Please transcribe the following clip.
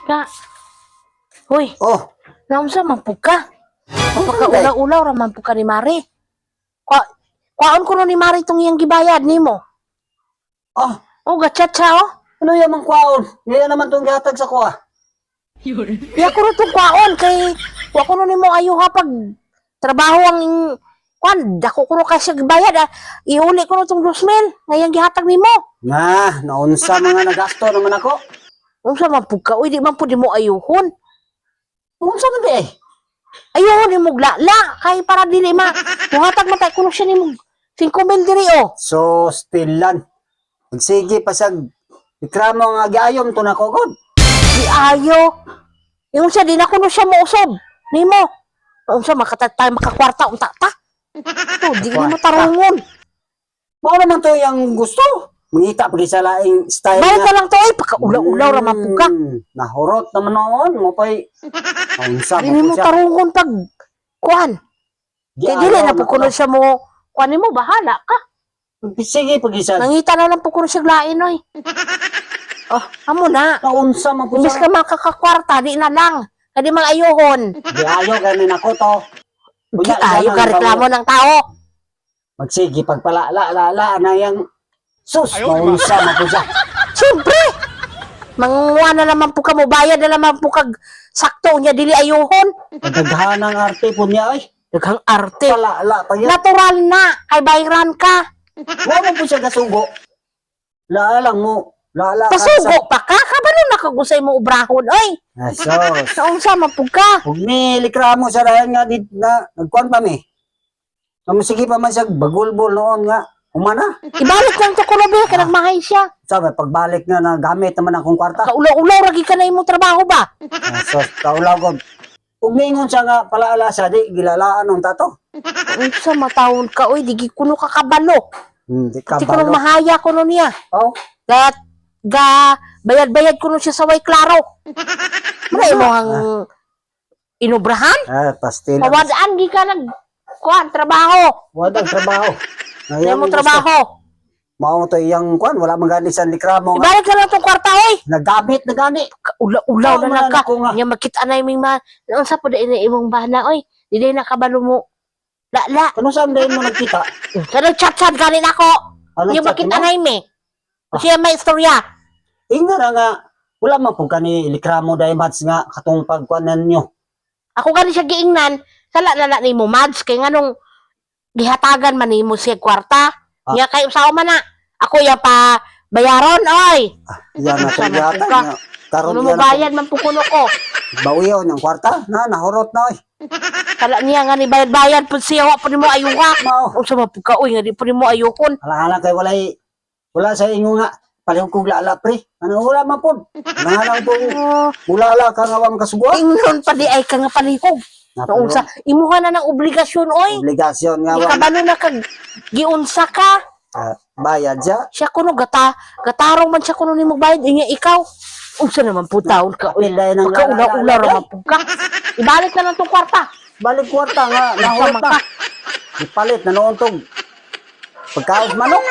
Nga. Hoy, Oh, naunsa man pug ka? Ano Pagka-ulaw-ulaw ra man pug ka ni Mari. Kwaon ko no ni Mari tong iyang gibayad nimo. oh, Oh, gachat siya oh. ano yan mang kwaon? Yan naman itong gatag sa kuha. Iya ko rin itong kwaon kay wa ko nun mo ayo ha pag trabaho ang kwan, dako ko rin kasi gibayad ah. Iuli ko rin itong 2,000 ngayang gihatag nimo. Nga, naunsa mga nagasto naman ako. Unsa man pug ka, uy, di man pud mo ayuhon. Unsa man di eh? Ayuhon nimo glala kay para dili ma. Muhatag man tay kuno siya nimo 5,000 diri oh. So, stilan. Magsige pasag. Ikramo nga giayom to na ko, God. Di ayo. Yung siya di na kuno siya mausob nimo. Unsa makatatay makakwarta unta ta? Oh, di mo tarungon. Mao naman to yung gusto. Mangita pag isa laing style Bayad ka lang to ay pagka-ulaw-ulaw ra man pug ka. Nahurot naman noon mo pa'y unsa Dili mo siya. tarungon pag kuan. Kaya dili na po kuno siya mo kuan mo bahala ka. Sige pag isa. Nangita na lang po kuno siya lain oy. Oh, amo na. Naunsa man po Imbis siya. ka makakakwarta, di na lang. Kadi mga ayuhon. Di ayo ganin ako to. Di ayo ka reklamo ng tao. Magsige pagpala-la na yang sus. Naunsa man po siya. Siyempre. Manguha na naman po ka mo, bayad na naman po kag sakto niya, dili ayuhon. Daghanang arte po niya ay. Daghang arte. Pala-la pa yan. Natural na, kay bayran ka. Wala po siya kasugo. Lang mo. Lala ka Pasugo pa ka, kabalo na kagusay mo ubrahon, oy. Sos. Naunsa mapug ka. Huwag ni likramo sa rayan nga dit na nagkuhan pa mi. Sige pa man siya bagulbol noon nga. Humana. Ibalik lang to kuno be, kanang mahay siya. Sabi, pagbalik na gamit naman akong kwarta. Kaulaw-ulaw ragi ka na imong trabaho ba? Sos, kaulaw ko. Huwag niingon siya nga palaala sa di, gilalaan ng tato. Unsa matawon ka, oy, di kuno ka kabalo. Hindi Di ka kuno balo. mahaya kuno niya. Oh, Bayad-bayad kuno siya sa way klaro. Muna mo ang inubrahan? pastil. Mawadaan di ka nag kuan trabaho. Wadang trabaho. Di mo trabaho. Mao to iyang kuhan, wala man gani sa likramo nga. Ibalik na lang tong kwarta, oy. Nagamit na gani. Ulaw-ulaw Oh, na lang ka. ko nga. Nya makita na imong unsa pud ina imong bana, oy. Di na kabalo mo. La. Ano saan din mo nagkita? Sa nag-chat-chat ganin ako. Ano Nya chat makita mo? na ime. Siya may istorya. Inga na nga, wala man po kani likramo dahil mats nga katong pagkuanan nyo. Ako gani siya giingnan, sala na nimo mads kay nganong gihatagan man nimo siya kwarta. Nya kay usaw man na. Ako ya pa bayaron oy. Yan na Sama yata ka. nga. Karon Ano mo yan bayad man pukuno ko. bawiyo ng kwarta na nahurot na oy. Sala niya nga ni bayad-bayad pud siya wa pud nimo ayuha. Mao. Unsa man pud ka oy nga di pud nimo ayuhon. Ala kay wala sa ingo nga palihog kog lala pre. Ano wala man pod. Nangalaw po. Ulala ka nga wang kasugo. Ingnon pa di ay ka nga palihog. Unsa imuha na ng obligasyon oy. Obligasyon nga wang Ikabalo na kag giunsa ka. bayad siya. Siya kuno gatarong man siya kuno nimo bayad inya ikaw. Unsa naman po taon ka oy. Apil dahil ng Pagkaula-ula ra man pud ka. Ibalik na lang tong kwarta. Balik kwarta nga nahurot na. Ipalit na noon tong pagkaos manok.